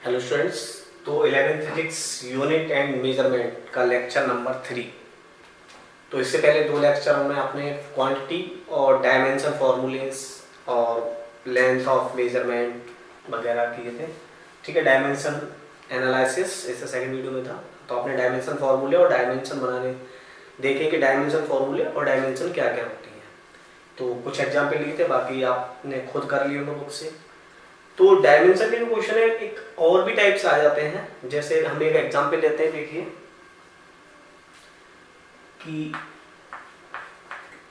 Hello students. तो 11th physics unit and measurement का lecture number 3। तो इससे पहले दो लेक्चरों में आपने क्वांटिटी और डायमेंशन फॉर्मूलेस और लेंथ ऑफ मेजरमेंट वगैरह किए थे। ठीक है, डायमेंशन एनालिसिस इससे सेकंड वीडियो में था। तो आपने डायमेंशन फॉर्मूले और डायमेंशन बनाने देखे कि डायमेंशन फॉर्मूले और डायमेंशन क्या क्या होती हैं। तो कुछ एग्जाम्पल लिए थे, बाकी आपने खुद कर लिए बुक से। तो डायमेंशन के जो क्वेश्चन है एक और भी टाइप्स आ जाते हैं। जैसे हम एक एग्जांपल लेते हैं, देखिए कि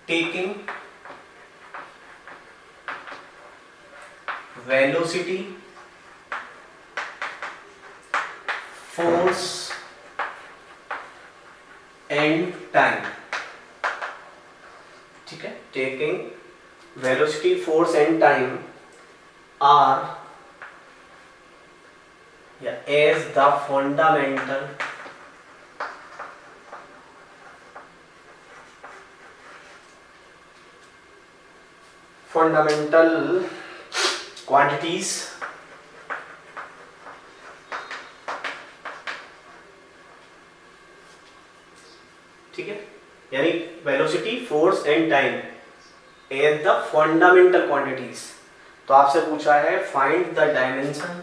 taking velocity force and time. ठीक है, taking velocity force and time are as the fundamental quantities ठीक है, यानी velocity force and time as the fundamental quantities. तो आपसे पूछा है find the dimension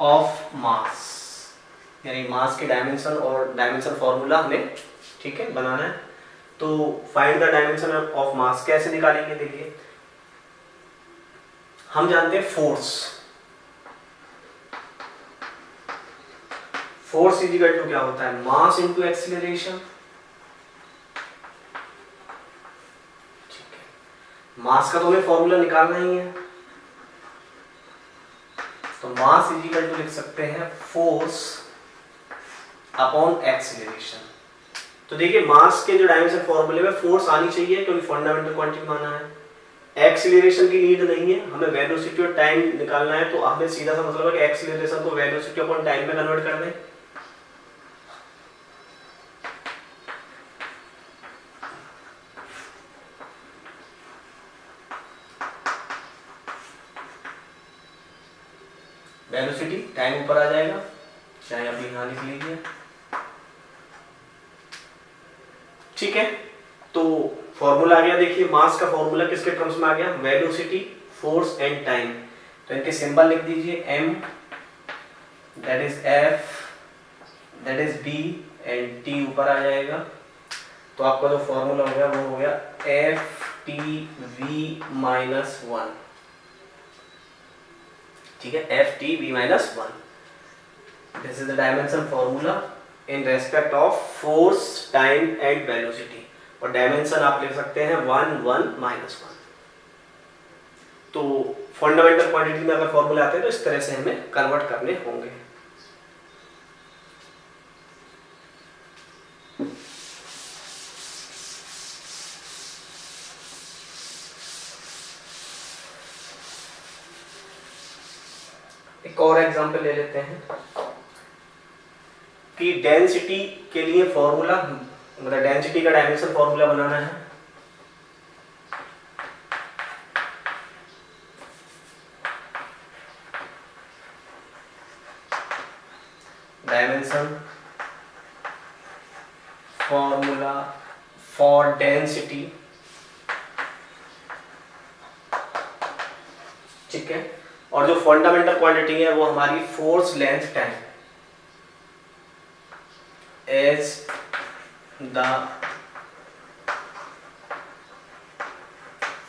of mass, यानी मास के डायमेंशन और डायमेंशन फॉर्मूला हमें ठीक है बनाना है। तो फाइंड द डायमेंशन ऑफ मास कैसे निकालेंगे? देखिए, हम जानते हैं फोर्स इज इक्वल टू क्या होता है? Mass into acceleration. ठीक है, मास का तो हमें फॉर्मूला निकालना ही है। तो मास इज इक्वल टू लिख सकते हैं फोर्स अपॉन एक्सीलरेशन। तो देखिए, मास के जो डायमेंशन फॉर्मूले में फोर्स आनी चाहिए क्योंकि फंडामेंटल क्वांटिटी माना है। एक्सीलरेशन की नीड नहीं है, हमें वेलोसिटी और टाइम निकालना है। तो हमें सीधा सा मतलब है कि एक्सीलरेशन को वेलोसिटी अपॉन टाइम में कन्वर्ट कर दें। वेलोसिटी टाइम ऊपर आ जाएगा, चाहे अभी यहां लिख लीजिए। ठीक है, तो फॉर्मूला आ गया। देखिए, मास का फॉर्मूला किसके टर्म्स में आ गया? Velocity force and time. तो इनके सिंबल लिख दीजिए, m that is f that is b and t ऊपर आ जाएगा। तो आपका जो फॉर्मूला हो गया वो हो गया ftv-1। ठीक है, ftv-1। This is the dimension formula in respect of force time and velocity. और डायमेंशन आप लिख सकते हैं 1 1 -1। तो फंडामेंटल क्वांटिटी में अगर फॉर्मूले आते हैं तो इस तरह से हमें कन्वर्ट करने होंगे। एक और एग्जांपल ले लेते हैं कि डेंसिटी के लिए फॉर्मूला, मतलब डेंसिटी का डायमेंशन फॉर्मूला बनाना है। Dimension formula for density. ठीक है, और जो फंडामेंटल क्वांटिटी है वो हमारी force length time as the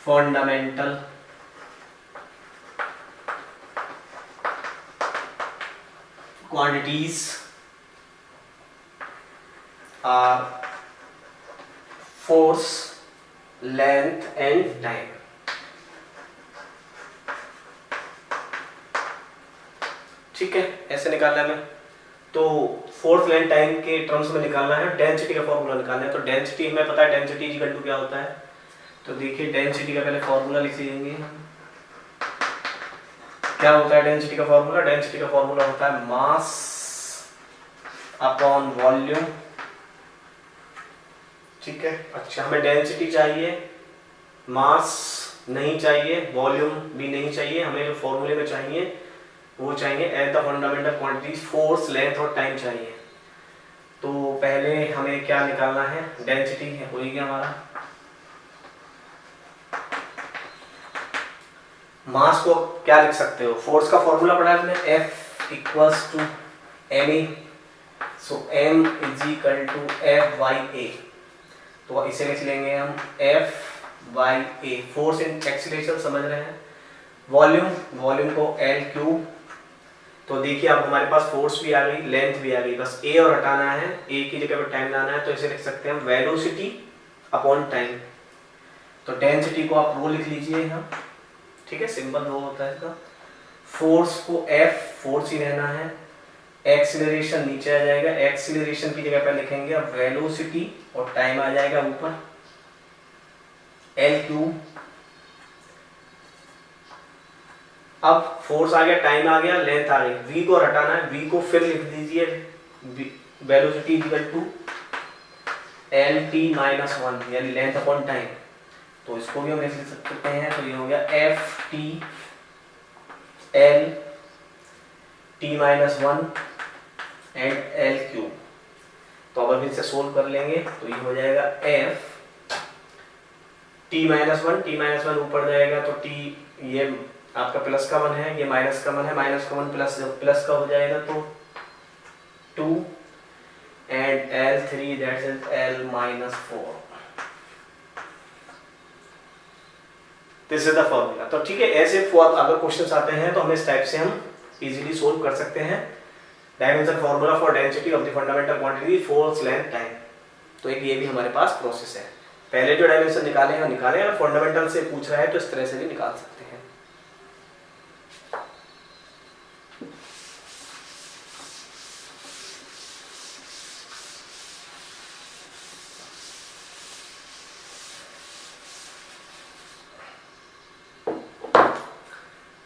fundamental quantities are force, length and time। ठीक है, ऐसे निकालना है हमें। तो फोर्स लेंथ टाइम के टर्म्स में निकालना है, डेंसिटी का फॉर्मूला निकालना है। तो डेंसिटी हमें पता है, डेंसिटी इक्वल टू क्या होता है। तो देखिए, डेंसिटी का पहले फॉर्मूला लिख लेंगे। क्या होता है डेंसिटी का फॉर्मूला? डेंसिटी का फॉर्मूला होता है मास अपॉन वॉल्यूम। ठीक है, अच्छा हमें डेंसिटी चाहिए मास नहीं चाहिए, वॉल्यूम भी नहीं चाहिए, हमें जो फॉर्मूले में चाहिए वो चाहिए at the fundamental quantities force, length और टाइम चाहिए। तो पहले हमें क्या निकालना है, डेंसिटी है, हो ही गया हमारा। मास को क्या लिख सकते हो, फोर्स का फॉर्मूला पढ़ा है हमने, F equals to ma, so m is equal to F by a। तो इसे लिख लेंगे हम F by a, force in acceleration समझ रहे हैं। वॉल्यूम, वॉल्यूम को L क्यूब। तो देखिए अब हमारे पास फोर्स भी आ गई, लेंथ भी आ गई, बस a और हटाना है, a की जगह पर टाइम लाना है, तो इसे लिख सकते हैं हम वेलोसिटी अपॉन टाइम। तो डेंसिटी को आप रो लिख लीजिए यहाँ, ठीक है, सिंपल रो होता है इसका। फोर्स को F, फोर्स ही रहना है, एक्सीलरेशन नीचे आ जाएगा, एक्सीलरेशन की जगह पर लिखेंगे अब वेलोसिटी और टाइम आ जाएगा ऊपर L क्यूब। अब फोर्स आ गया, टाइम आ गया, लेंथ आ गई, v को हटाना है, v को फिर लिख दीजिए velocity equal to L T minus 1 यानी लेंथ अपॉन टाइम। तो इसको भी हम ऐसे लिख सकते हैं, तो ये हो गया F T L T minus 1 and L cube. तो अब हम इसे सोल्व कर लेंगे, तो ये हो जाएगा F T minus 1, T minus 1 ऊपर जाएगा तो टी, ये आपका प्लस का 1 है, ये माइनस का 1 है, माइनस का 1 प्लस, जब प्लस का हो जाएगा तो 2 and L3 that is L minus 4। This is the formula. तो ठीक है, ऐसे अगर क्वेश्चंस आते हैं तो हम इस टाइप से हम इजीली सोल्व कर सकते हैं। Dimension formula for density of the fundamental quantity force, length, time. तो एक ये भी हमारे पास प्रोसेस है। पहले जो डायमेंशन निकाले और फंडामेंटल से पूछ रहा है तो इस तरह से भी निकाल सकते हैं।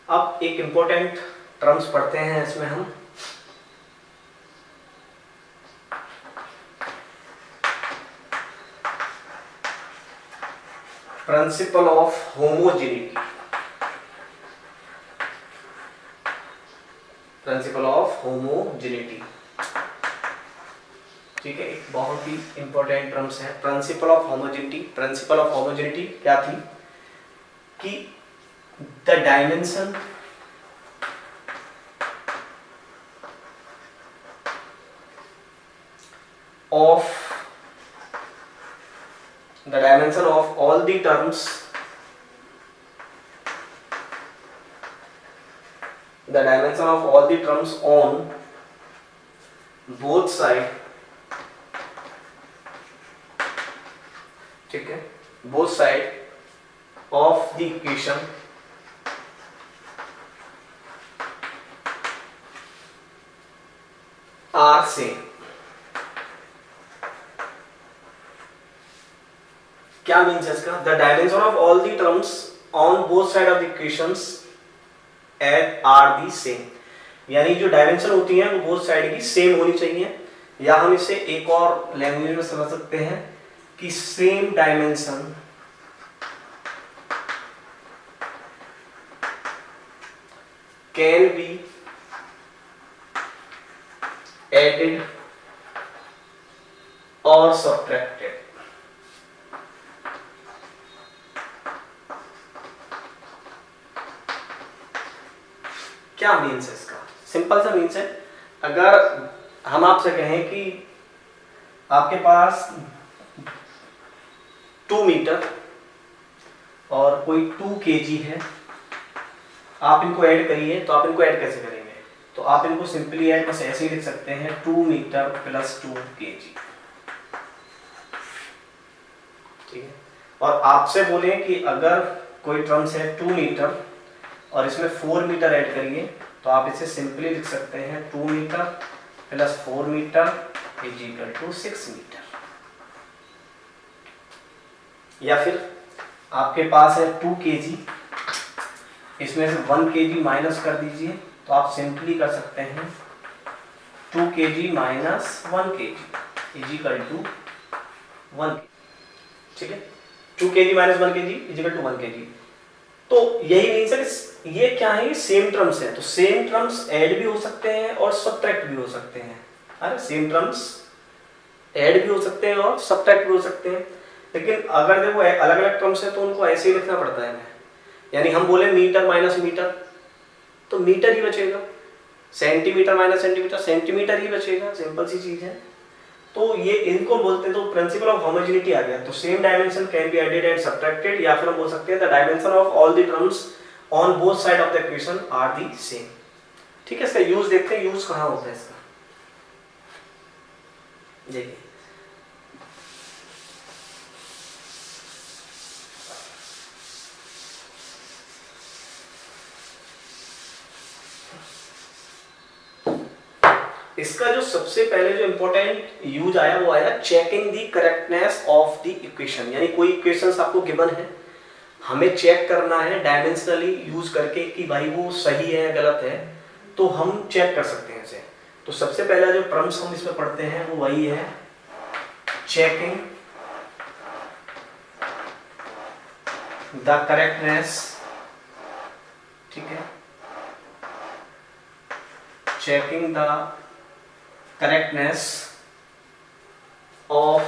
अब एक इंपॉर्टेंट टर्म्स पढ़ते हैं इसमें हम। Principle of homogeneity, principle of homogeneity, ठीक है, एक बहुत ही इंपॉर्टेंट टर्म्स है principle of homogeneity. Principle of homogeneity क्या थी कि the dimension of all the terms, the dimension of all the terms on both side, ठीक है, both side of the equation are same। क्या मीन्स है इसका, the dimension of all the terms on both side of the equations are the same, यानी जो dimension होती है वो बोथ साइड की सेम होनी चाहिए। या हम इसे एक और लैंग्वेज में समझ सकते हैं कि same dimension can B added or subtracted। क्या मीन्स है इसका, सिंपल सा मीन्स है, अगर हम आपसे कहें कि आपके पास 2 मीटर और कोई 2 kg है, आप इनको ऐड करिए, तो आप इनको ऐड कैसे करेंगे, तो आप इनको सिंपली ऐड बस ऐसे ही लिख सकते हैं 2 मीटर प्लस 2 kg, ठीक है। और आपसे बोले कि अगर कोई टर्म्स है 2 मीटर और इसमें 4 मीटर ऐड करिए, तो आप इसे सिंपली लिख सकते हैं 2 metre plus 4 metre is equal to 6 metre. या फिर आपके पास है 2 kg, इसमें से 1 kg माइनस कर दीजिए, तो आप सिंपली कर सकते हैं 2 kg minus 1 kg is equal to 1, ठीक है। 2 kg minus 1 kg is equal to 1 kg। तो यही मीन्स है कि ये क्या है, ये सेम टर्म्स है, तो सेम टर्म्स ऐड भी हो सकते हैं और सब्ट्रैक्ट भी हो सकते हैं। अरे सेम टर्म्स ऐड भी हो सकते हैं और सब्ट्रैक्ट भी हो सकते हैं, लेकिन अगर देखो अलग अलग टर्म्स है तो उनको ऐसे ही लिखना पड़ता है। यानी हम बोले मीटर माइनस मीटर तो मीटर ही बचेगा, सेंटीमीटर माइनस सेंटीमीटर सेंटीमीटर ही बचेगा, सिंपल सी चीज है। तो ये इनको बोलते हैं, तो प्रिंसिपल ऑफ होमोजेनिटी आ गया। तो same dimension can be added and subtracted, या फिर हम बोल सकते हैं the dimension of all the terms on both side of the equation are the same. ठीक है, इसका यूज देखते हैं, यूज कहाँ होता है इसका। देखिए इसका जो सबसे पहले जो इंपॉर्टेंट यूज आया वो आया checking the correctness of the equation. यानी कोई इक्वेशंस आपको गिवन है, हमें चेक करना है डायमेंशनली यूज करके कि भाई वो सही है गलत है, तो हम चेक कर सकते हैं इसे। तो सबसे पहला जो टर्म्स हम इसमें पढ़ते हैं वो वही है चेकिंग द करेक्टनेस, ठीक है, checking the correctness of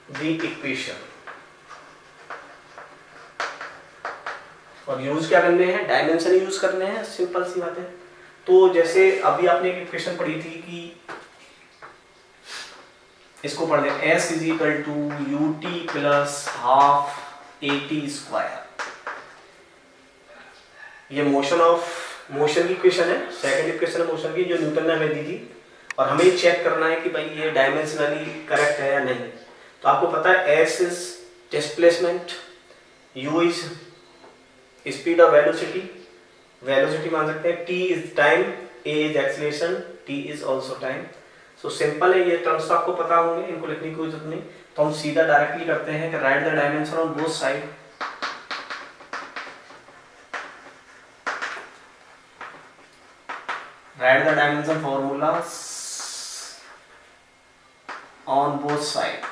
the equation. और यूज क्या करने हैं, डायमेंशन यूज करने हैं, सिंपल सी बात है। तो जैसे अभी आपने एक इक्वेशन पढ़ी थी कि इसको पढ़ लें, s is equal to U T plus half A T square. ये मोशन की इक्वेशन है, सेकंड इक्वेशन है मोशन की, जो न्यूटन ने हमें दी थी, और हमें चेक करना है कि भाई ये डायमेंशनली करेक्ट है या नहीं। तो आपको पता है s is displacement, u is speed of velocity मान सकते हैं, t is time, a is acceleration, t is also time. So simple है, ये टर्म्स तो आपको पता होंगे, इनको लिखने की कोई जरूरत नहीं। तो हम सीधा डायरेक्टली करते हैं कि right the dimension on both side. Right the dimension formulas on both side.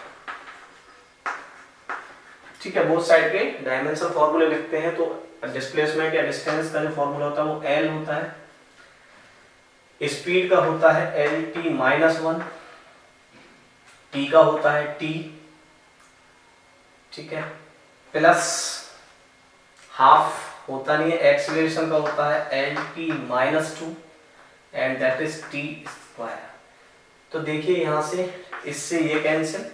ठीक है, बोथ साइड के डायमेंशन फॉर्मूले लिखते हैं। तो डिस्प्लेसमेंट या डिस्टेंस का जो फॉर्मूला होता है वो L होता है, स्पीड का होता है एल टी माइनस 1, टी का होता है T, ठीक है, प्लस हाफ होता नहीं है, एक्सीलरेशन का होता है L T minus 2 and that is T square. तो देखिए यहां से इससे ये कैंसिल,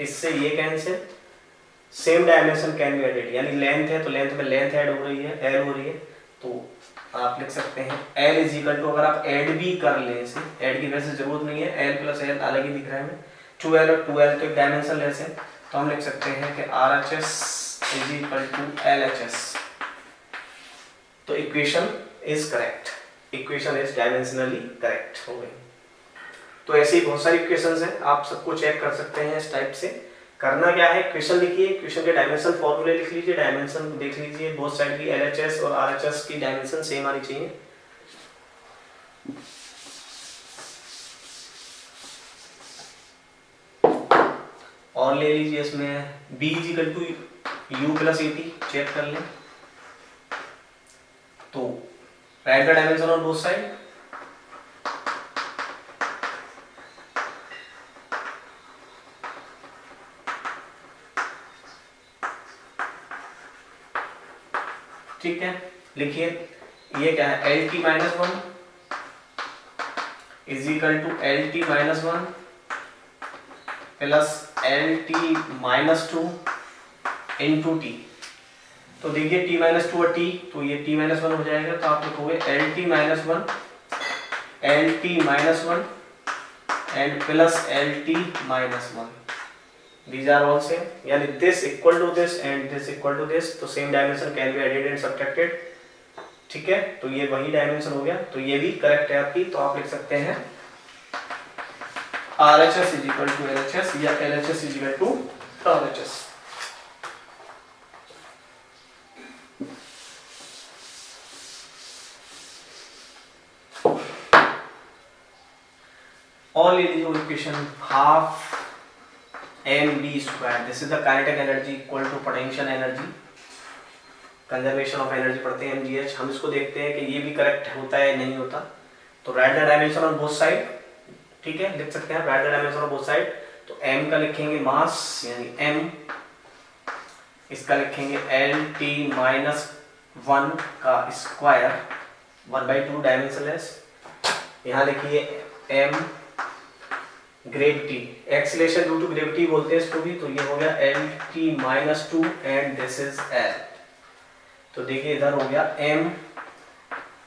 इससे ये cancel, same dimension can be added. यानी लेंथ है तो लेंथ में लेंथ ऐड हो रही है, एल हो रही है, तो आप लिख सकते हैं एल इज इक्वल टू, अगर आप ऐड भी कर लें इसे, ऐड की वैसे जरूरत नहीं है, एल प्लस एल अलग ही दिख रहा है हमें, 2l और 2l तो एक डायमेंशन लेस है, तो हम लिख सकते हैं कि RHS is equal to LHS। तो equation is correct, equation is dimensionally correct हो गई। तो ऐसे ही बहुत सारी इक्वेशंस हैं, आप सबको चेक कर सकते हैं इस टाइप से। करना क्या है, क्वेश्चन लिखिए, क्वेश्चन के डायमेंशन फॉर्मूले लिख लीजिए, डायमेंशन देख लीजिए, बोथ साइड की LHS और RHS की डायमेंशन सेम आनी चाहिए। और ले लीजिए इसमें B is equal to U plus AT, check कर लें। तो right the dimension on both side, ठीक है, लिखिए ये क्या है, L T minus 1 is equal to L T minus 1 plus L T minus 2 into T. तो देखिए टी माइनस 2 और टी, तो ये टी माइनस 1 हो जाएगा, तो आप लिखोगे L T minus 1 and plus L T minus 1, these are all same, यानी this equal to this and this equal to this, तो same dimension can be added and subtracted. ठीक है, तो ये वही डायमेंशन हो गया, तो ये भी करेक्ट है आपकी। तो आप लिख सकते हैं RHS is equal to LHS या LHS is equal to RHS। और ले लीजिए equation half mv²। This is the kinetic energy equal to potential energy, conservation of energy पढ़ते हैं mgh। हम इसको देखते हैं कि ये भी करेक्ट होता है नहीं होता। तो right the dimension on both side, ठीक है, लिख सकते हैं right the dimension on both side. तो m का लिखेंगे मास यानी m, इसका लिखेंगे Lt-1 का स्क्वायर 1/2 डायमेंशनलेस। यहाँ लिखिए m gravity, acceleration due to gravity बोलते हैं इसको भी। तो ये हो गया Lt-2 and this is L। तो देखिए इधर हो गया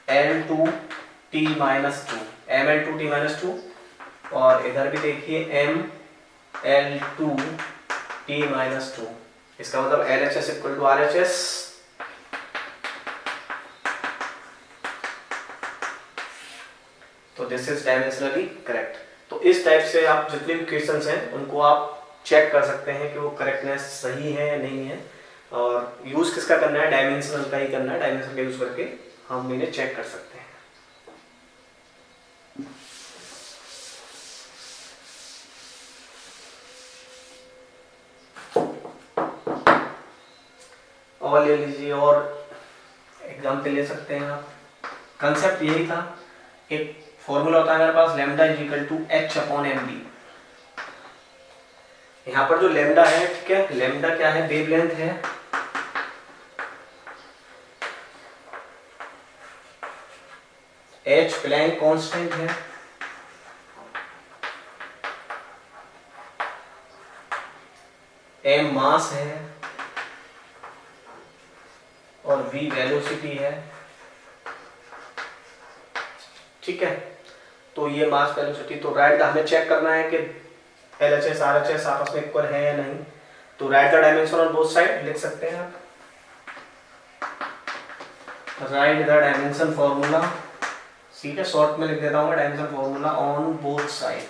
mL2T-2, mL2T-2, और इधर भी देखिए mL2T-2। इसका मतलब LHS इक्वल टू RHS। तो दिस इज डायमेंशनली करेक्ट। तो इस टाइप से आप जितने भी क्वेश्चंस हैं उनको आप चेक कर सकते हैं कि वो करेक्टनेस सही है या नहीं है। और यूज किसका करना है, डायमेंशनल का ही करना है। डायमेंशन का यूज करके हम इन्हें चेक कर सकते हैं। और ले लीजिए, और एग्जाम्पल ले सकते हैं आप। कंसेप्ट यही था, एक फॉर्मूला होता है हमारे पास lambda is equal to h/mv। यहाँ पर जो लैम्डा है, ठीक है, लैम्डा क्या है, वेवलेंथ है। h प्लैंक कांस्टेंट है, m मास है, और v वेलोसिटी है, ठीक है। तो ये मास वेलोसिटी, तो राइट हमें चेक करना है कि LHS RHS आपस में इक्वल है या नहीं। तो right the dimension on both side लिख सकते हैं आप। राइट द डायमेंशन फॉर्मूला, ठीक है, शॉर्ट में लिख देता हूँ मैं, dimension formula on both side.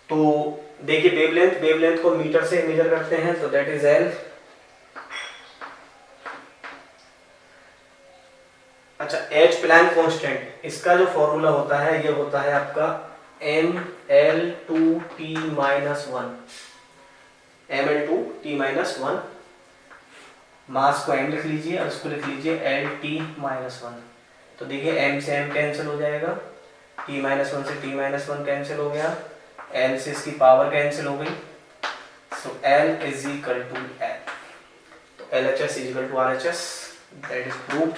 तो देखिए वेवलेंथ को मीटर से मेजर करते हैं, तो दैट इज L। अच्छा, H प्लैंक कांस्टेंट, इसका जो फॉर्मूला होता है ये होता है आपका mL2T-1, mL2T-1। मास को m लिख लीजिए और इसको लिख लीजिए Lt-1। तो देखिए m से m कैंसिल हो जाएगा, T-1 से T-1 कैंसिल हो गया, L से इसकी पावर कैंसिल हो गई। So L is equal to L। तो LHS is equal to RHS, that is proved,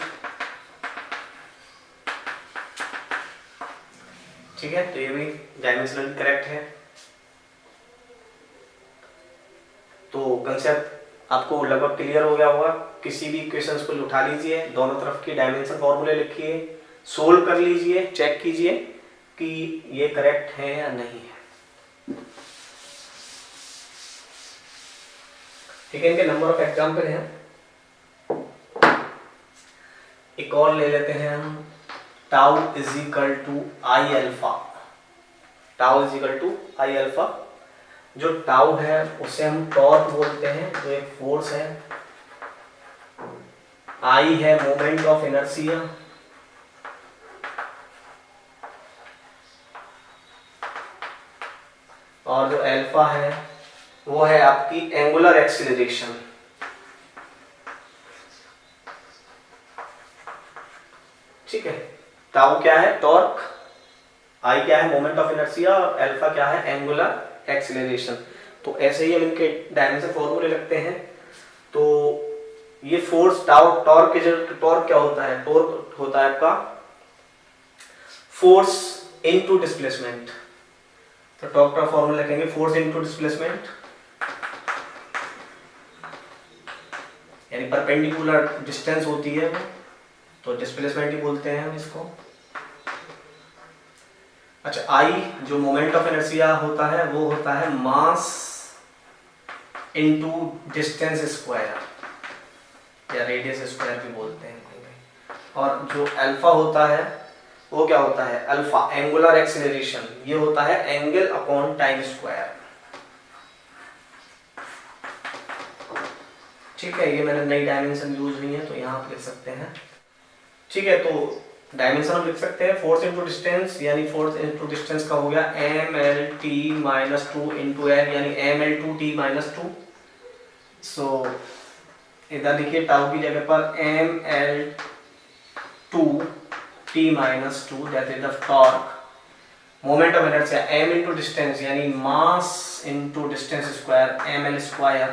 ठीक है। तो ये भी डायमेंशनली करेक्ट है। तो कंसेप्ट आपको लगभग क्लियर हो गया होगा। किसी भी इक्वेशंस को उठा लीजिए, दोनों तरफ की डायमेंशन फॉर्मूले लिखिए, सोल्व कर लीजिए, चेक कीजिए कि ये करेक्ट है या नहीं है, ठीक है। इनके नंबर ऑफ एग्जाम्पल हैं, एक और ले लेते हैं हम। Tau is equal to I alpha. Tau is equal to I alpha. जो टाउ है उसे हम टॉर्क बोलते हैं, जो एक फोर्स है। आई है मोमेंट ऑफ इनर्शिया, और जो अल्फा है वो है आपकी एंगुलर एक्सीलरेशन, ठीक है। टाउ क्या है, टॉर्क, आई क्या है, मोमेंट ऑफ इनर्शिया, और अल्फा क्या है, एंगुलर एक्सीलरेशन। तो ऐसे ही हम इनके डायमेंशन फॉर्मूले रखते हैं। तो ये फोर्स टाउ, टॉर्क के जो टॉर्क क्या होता है, टॉर्क होता है आपका फोर्स इनटू डिस्प्लेसमेंट। तो टॉर्क का फॉर्मूला लिखेंगे फोर्स इनटू डिस्प्लेसमेंट, यानी परपेंडिकुलर डिस्टेंस होती है वो, तो डिस्प्लेसमेंट ही बोलते हैं हम इसको। अच्छा, आई जो मोमेंट ऑफ इनर्शिया होता है वो होता है मास इनटू डिस्टेंस स्क्वायर, या रेडियस स्क्वायर भी बोलते हैं। और जो अल्फा होता है वो क्या होता है, अल्फा एंगुलर एक्सीलरेशन, ये होता है एंगल अपॉन टाइम स्क्वायर, ठीक है। ये मैंने नई डायमेंशन यूज नहीं है तो यहाँ आप लिख सकते हैं, ठीक है। तो डायमेंशन हम लिख सकते हैं फोर्स इंटू डिस्टेंस, यानी फोर्स इंटू डिस्टेंस का हो गया M L T minus two into L, यानी M L two T minus two. So इधर देखिए टाउ की जगह पर M L two T minus two, that is the torque. Moment of inertia m into distance यानी mass into distance square M L square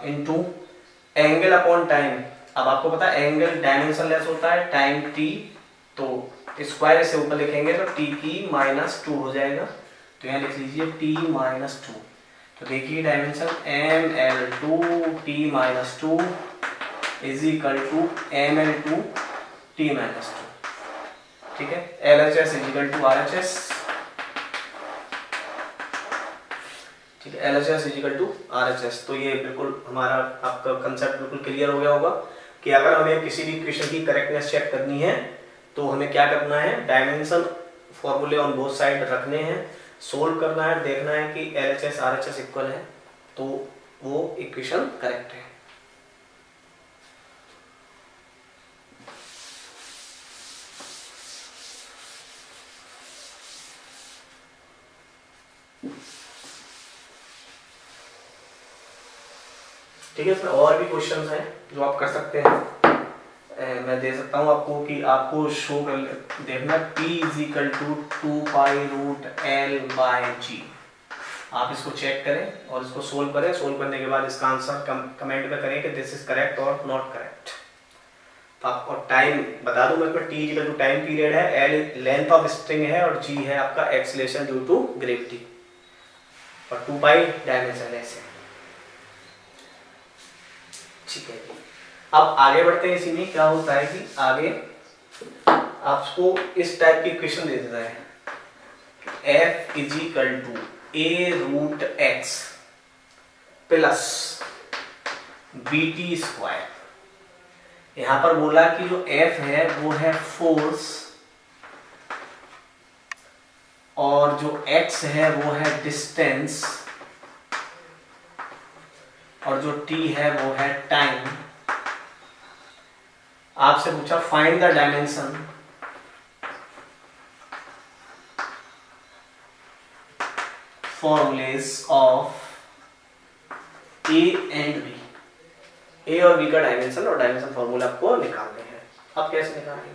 into angle upon time. अब आपको पता है एंगल डायमेंशन लेस होता है, टाइम t, तो square से ऊपर लिखेंगे तो t की माइनस टू हो जाएगा, तो यहाँ लिख लीजिए t माइनस टू। तो देखिए dimension M L two T minus two is equal to M L two T minus two. ठीक है, L H S is equal to R H S. ठीक है, L H S is equal to R H S. तो ये बिल्कुल हमारा आपका concept बिल्कुल क्लियर हो गया होगा कि अगर हमें किसी भी इक्वेशन की करेक्टनेस चेक करनी है तो हमें क्या करना है, डायमेंशन फॉर्मूले ऑन बोथ साइड रखने हैं, सोल्व करना है, देखना है कि L H S R H S equal है तो वो इक्वेशन करेक्ट है। ठीक है, इसमें और भी क्वेश्चंस हैं जो आप कर सकते हैं। मैं दे सकता हूं आपको कि आपको शो कर देखना p is equal to two pi root L by G. आप इसको चेक करें और इसको सोल्व करें, सोल्व करने के बाद इसका आंसर कमेंट में करें कि दिस इज करेक्ट और नॉट करेक्ट। तो आपको टाइम बता दूं मैं, t equal to time period है, l लेंथ ऑफ स्ट्रिंग है और g है आपका एक्सीलरेशन ड्यू टू ग्रेविटी और 2 पाई डायमेंशन ऐसे। ठीक है, अब आगे बढ़ते हैं। इसी में क्या होता है कि आगे आपको इस टाइप की इक्वेशन दे देता है f is equal to A root X plus B T square. यहां पर बोला कि जो f है वो है फोर्स और जो x है वो है डिस्टेंस और जो t है वो है टाइम। आपसे पूछा find the dimension formulas of a and b। a और b का डायमेंशन और डायमेंशन फॉर्मूला आपको निकालने हैं। अब कैसे निकालेंगे,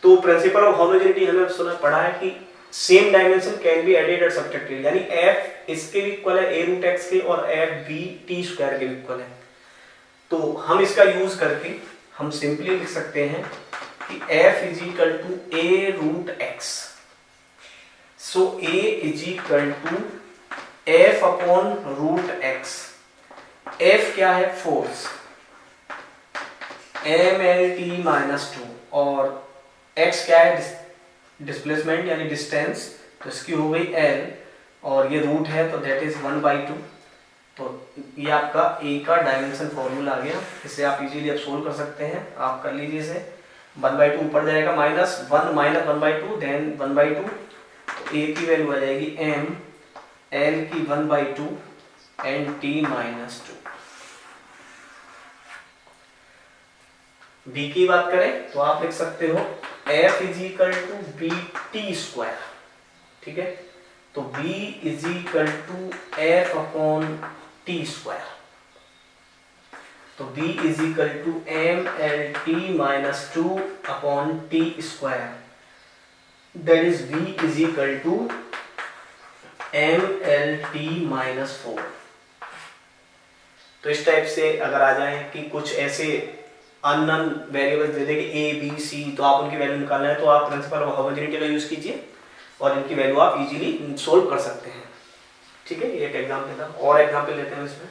तो प्रिंसिपल ऑफ होमोजेनिटी हमें सुना पढ़ा है कि same dimension can be added और सब्ट्रैक्टेड, यानी f इसके भी इक्वल है a रूट x के और f b t स्क्वायर के भी इक्वल है। तो हम इसका यूज करके हम सिंपली लिख सकते हैं कि f is equal to a root x। So a is equal to f upon root x। f क्या है, फोर्स mlt माइनस टू और x क्या है, डिस्प्लेसमेंट यानी डिस्टेंस, तो इसकी हो गई l और ये रूट है तो दैट इज 1/2। तो ये आपका a का डायमेंशन फॉर्मूला आ गया। इसे आप इजीली अब सोल्व कर सकते हैं। आप कर लीजिए इसे, 1/2 ऊपर जाएगा माइनस 1 माइनस 1/2 देन 1/2, तो a की वैल्यू आ जाएगी m, l की 1/2 एंड t माइनस 2। b की बात करें तो आप लिख सकते हो f is equal to B T square. ठीक है, तो b is equal to f upon T square. तो b is equal to M L T minus two upon T square, that is b is equal to M L T minus 4। तो इस type से अगर आ जाए कि कुछ ऐसे unknown variables दे दे कि a b c, तो आप उनकी वैल्यू निकालना है तो आप प्रिंसिपल ऑफ होमोजेनिटी का यूज कीजिए और इनकी वैल्यू आप इजीली सोल्व कर सकते हैं। ठीक है, ये एक एग्जांपल था, और एग्जांपल लेते हैं इसमें।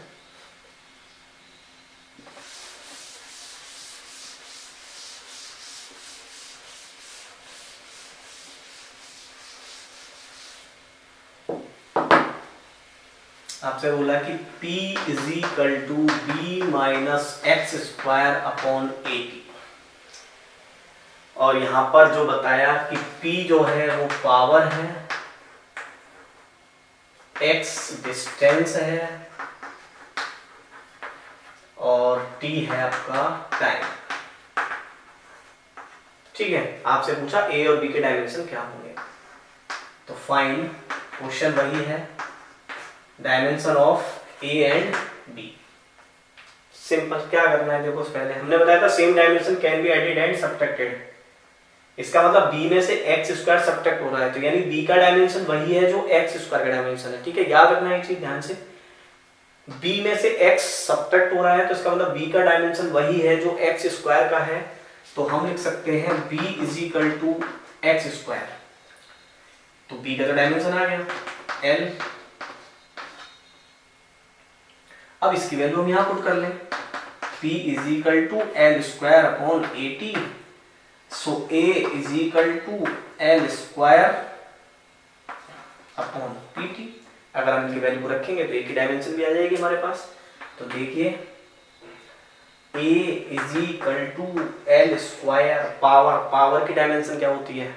आपसे बोला कि p is equal to B minus X square upon A T, और यहां पर जो बताया कि p जो है वो पावर है, x डिस्टेंस है और t है आपका टाइम। ठीक है, आपसे पूछा ए और बी के डायमेंशन क्या होंगे, तो फाइंड, क्वेश्चन वही है, dimension of A and B. Simple, क्या करना है देखो, पहले हमने बताया था same dimension can be added and subtracted. इसका मतलब b में से x स्क्वायर सब्ट्रैक्ट हो रहा है, तो यानी b का डायमेंशन वही है जो x स्क्वायर का डायमेंशन है। ठीक है, याद रखना एक चीज ध्यान से, b में से x सब्ट्रैक्ट हो रहा है तो इसका मतलब b का डायमेंशन वही है जो x स्क्वायर का है। तो हम लिख सकते हैं b is equal to X square, तो b का तो डायमेंशन आ गया l। अब इसकी वैल्यू हम यहां पुट कर लें, b is equal to L square upon 80, so a is equal to L square upon pt। अगर हम इनकी वैल्यू रखेंगे तो a की डायमेंशन भी आ जाएगी हमारे पास। तो देखिए a is equal to L square, power की डायमेंशन क्या होती है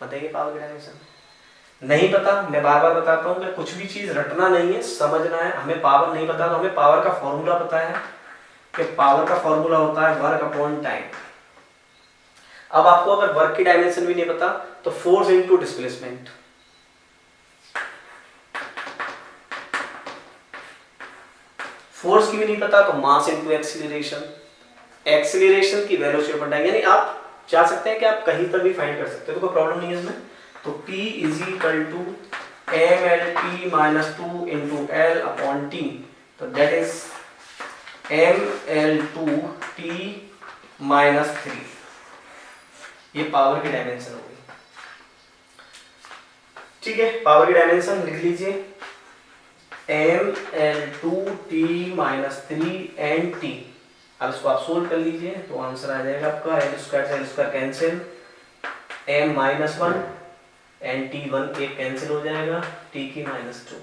बताइए, पावर की डायमेंशन नहीं पता, मैं बार बार बताता हूँ कि कुछ भी चीज रटना नहीं है, समझना है। हमें पावर नहीं पता तो हमें पावर का फॉर्मूला पता है कि पावर का फॉर्मूला होता है वर्क अपॉन टाइम। अब आपको अगर वर्क की डायमेंशन भी नहीं पता तो फोर्स इनटू डिस्प्लेसमेंट, फोर्स की भी नहीं पता तो मास इनटू एक्सीलरेशन, एक्सीलरेशन की वैल्यू से ऊपर, यानी आप जा सकते हैं कि आप कहीं पर भी फाइंड कर सकते हो, तो कोई प्रॉब्लम नहीं है इसमें। तो P is equal to M L T minus 2 into L upon T, तो that is M L two T minus 3, ये पावर की डायमेंशन होगी। ठीक है, पावर की डायमेंशन लिख लीजिए M L two T minus 3 and T. अब इसको आप सोल्व कर लीजिए तो आंसर आ जाएगा आपका एल स्क्वायर से L square cancel, M minus 1 and T 1 एक कैंसिल हो जाएगा, टी की minus 2,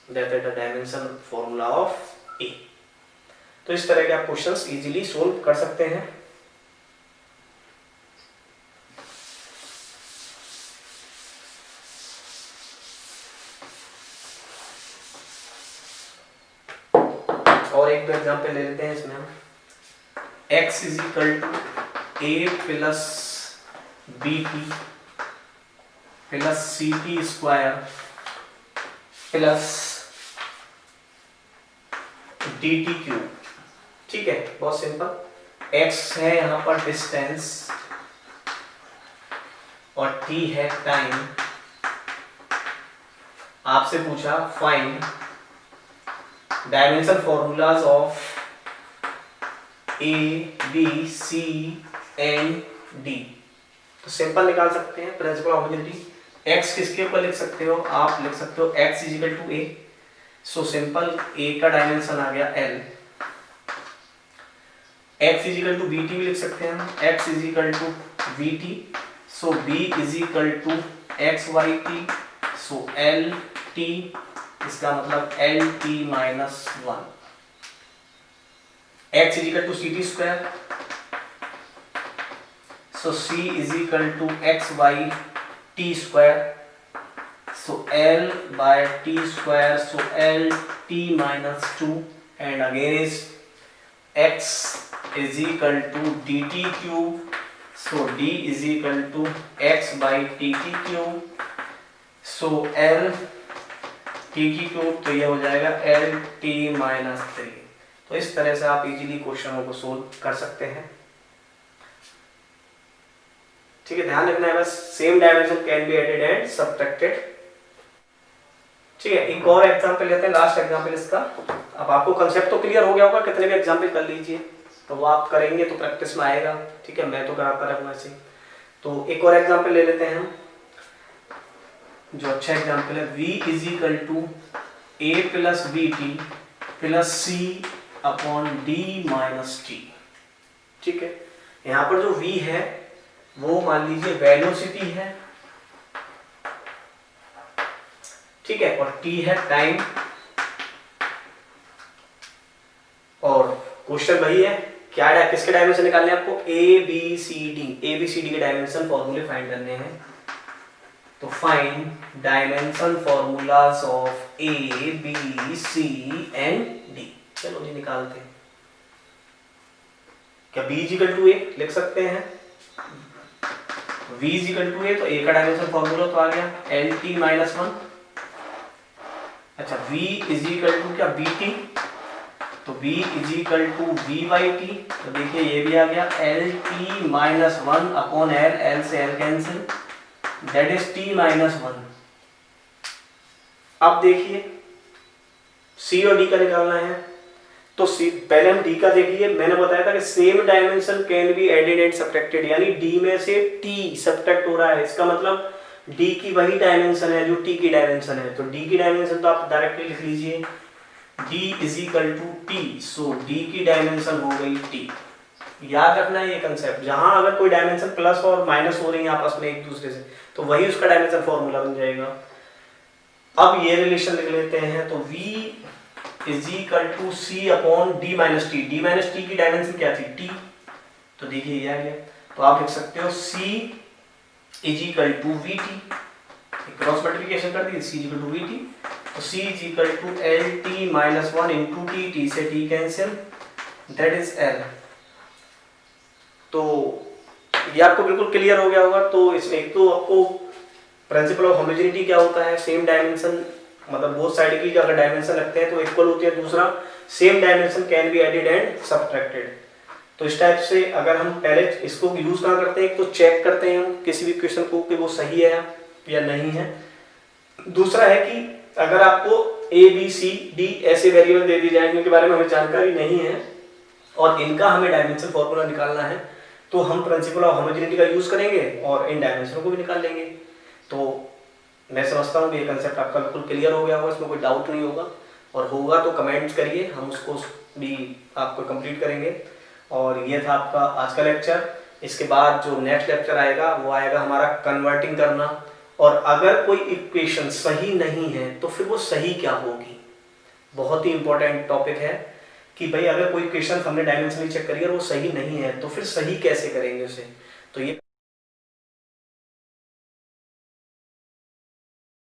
that is the dimension formula of A. तो इस तरह के आप क्वेश्चंस इजीली सोल्व कर सकते हैं। और एक दो एग्जाम्पल ले लेते हैं इसमें हम, x is equal to A plus B T plus C T square plus D T cube. ठीक है, बहुत सिंपल, x है यहां पर डिस्टेंस और t है टाइम। आपसे पूछा find dimension formulas of A B C and D. तो सिंपल निकाल सकते हैं प्रिंसिपल ऑफ होमोजेनिटी। x किसके ऊपर लिख सकते हो, आप लिख सकते हो x is equal to a, so simple a का डायमेंशन आ गया l। x is equal to bt भी लिख सकते हैं, x is equal to vt, so b is equal to x y t, so l t, इसका मतलब L T minus 1। x is equal to C T square, so c is equal to X Y T square, so l by T square, so L T minus 2 and again is x is equal to D T cube, so d is equal to x by T T cube, so l T की cube, तो ये हो जाएगा L T minus 3। तो इस तरह से आप इजीली क्वेश्चनों को सोल्व कर सकते हैं। ठीक है, ध्यान रखना है बस, same dimension can be added and subtracted. ठीक है, एक और एग्जांपल लेते हैं, लास्ट एग्जांपल इसका। अब आपको कांसेप्ट तो क्लियर हो गया होगा, कितने भी एग्जांपल कर लीजिए, तो वो आप करेंगे तो प्रैक्टिस में आएगा। ठीक है, मैं तो कराता रहूंगा ऐसे। तो एक और एग्जांपल ले लेते हैं हम, जो अच्छा एग्जांपल है, v is equal to A plus B T plus C upon D minus T. ठीक है, यहाँ पर जो v है वो मान लीजिए वेलोसिटी है, ठीक है, और t है टाइम, और क्वेश्चन वही है, क्या है, किसके डायमेंशन निकालने हैं आपको, ए बी सी डी के डायमेंशन फॉर्मूले फाइंड करने हैं। तो find dimension formulas of A B C and D. चलो जी निकालते हैं। क्या b इक्वल टू a लिख सकते हैं, v इज इक्वल टू ए, तो ए का डायमेंशन फॉर्मूला तो आ गया lt माइनस 1। अच्छा v इज इक्वल टू क्या bt, तो v is equal to v by T, तो देखिए ये भी आ गया lt माइनस 1 अपॉन l से l cancel, that is t minus 1। अब देखिए c और d का निकालना है, तो c पहले हम d का देखिए, मैंने बताया था कि same dimension can be added and subtracted, यानी d में से t सब्ट्रैक्ट हो रहा है, इसका मतलब d की वही डायमेंशन है जो t की डायमेंशन है, तो d की डायमेंशन तो आप डायरेक्टली लिख लीजिए d is equal to T, so d की डायमेंशन हो गई t। याद रखना है ये कंसेप्ट, जहां अगर कोई डायमेंशन प्लस और माइनस हो रही है आपस में एक दूसरे से, तो वही उसका डायमेंशन फॉर्मूला बन जाएगा। अब ये रिलेशन लिख लेते हैं, तो v is equal to C upon D minus T, D minus T की डायमेंशन क्या थी t, तो देखिए ये आ गया, तो आप लिख सकते हो c is equal to V T, cross multiplication कर दी, c is equal to V T, तो c is equal to L T minus 1 into T, T से t cancel, that is l। तो ये आपको बिल्कुल क्लियर हो गया होगा। तो इसमें एक तो आपको प्रिंसिपल ऑफ होमोजेनिटी क्या होता है, सेम डायमेंशन, मतलब बोथ साइड की अगर डायमेंशन लगते हैं तो इक्वल होती है, दूसरा same dimension can be added and subtracted. तो इस टाइप से अगर हम पहले इसको यूज कहाँ करते हैं, एक तो चेक करते हैं हम किसी भी क्वेश्चन को कि वो सही है या नहीं है, दूसरा है कि अगर आपको ए बी सी डी ऐसे वेरिएबल दे दी जाए जिनके बारे में हमें जानकारी नहीं है और इनका हमें डायमेंशन फॉर्मूला निकालना है, तो हम प्रिंसिपल ऑफ होमोजेनिटी का यूज करेंगे और इन डायमेंशनों को भी निकाल लेंगे। तो मैं समझता हूँ कि ये कंसेप्ट आपका बिल्कुल क्लियर हो गया होगा, इसमें कोई डाउट नहीं होगा, और होगा तो कमेंट्स करिए, हम उसको भी आपको कंप्लीट करेंगे। और ये था आपका आज का लेक्चर। इसके बाद जो नेक्स्ट लेक्चर आएगा वो आएगा हमारा कन्वर्टिंग करना, और अगर कोई इक्वेशन सही नहीं है तो फिर वो सही क्या होगी। बहुत ही इंपॉर्टेंट टॉपिक है कि भाई अगर कोई इक्वेशन हमने डायमेंशनली चेक करी और वो सही नहीं है तो फिर सही कैसे करेंगे उसे। तो ये